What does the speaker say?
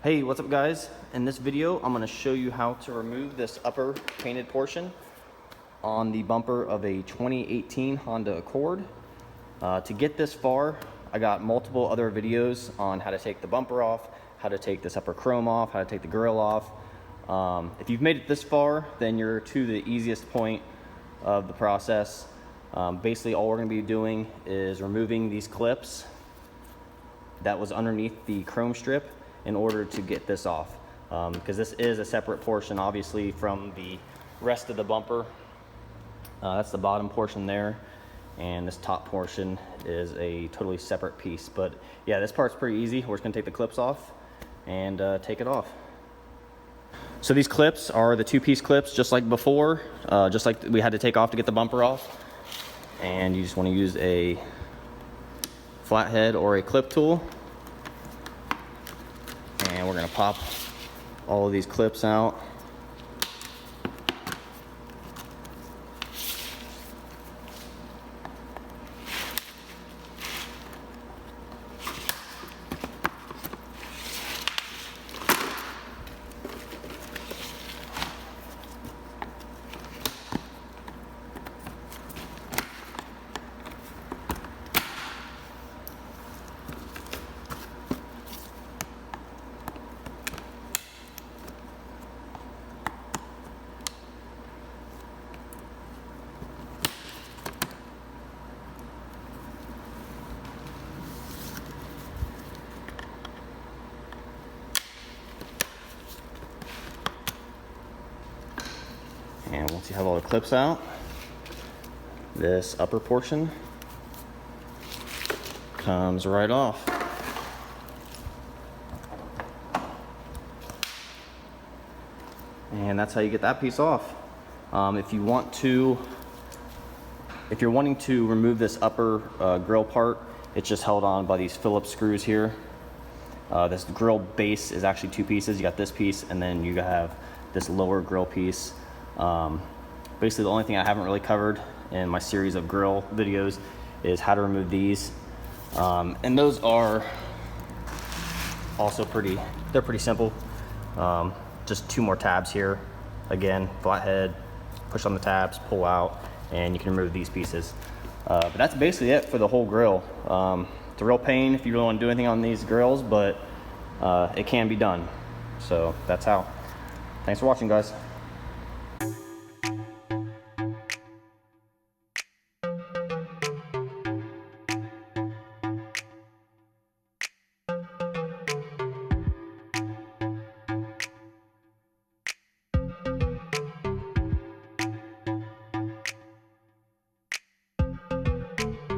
Hey, what's up guys? In this video, I'm gonna show you how to remove this upper painted portion on the bumper of a 2018 Honda Accord. To get this far, I got multiple other videos on how to take the bumper off, how to take this upper chrome off, how to take the grill off. If you've made it this far, then you're to the easiest point of the process. Basically, all we're gonna be doing is removing these clips that was underneath the chrome strip in order to get this off, because this is a separate portion obviously from the rest of the bumper. That's the bottom portion there, and this top portion is a totally separate piece. But yeah, this part's pretty easy. We're just gonna take the clips off and take it off. So these clips are the two-piece clips, just like before, just like we had to take off to get the bumper off. And you just want to use a flathead or a clip tool, and we're going to pop all of these clips out. And once you have all the clips out, this upper portion comes right off. And that's how you get that piece off. If you're wanting to remove this upper grill part, it's just held on by these Phillips screws here. This grill base is actually two pieces. You got this piece, and then you have this lower grill piece. Basically, the only thing I haven't really covered in my series of grill videos is how to remove these. And those are also pretty simple. Just two more tabs here. Again, flathead, push on the tabs, pull out, and you can remove these pieces. But that's basically it for the whole grill. It's a real pain if you really want to do anything on these grills, but it can be done. So that's how. Thanks for watching, guys.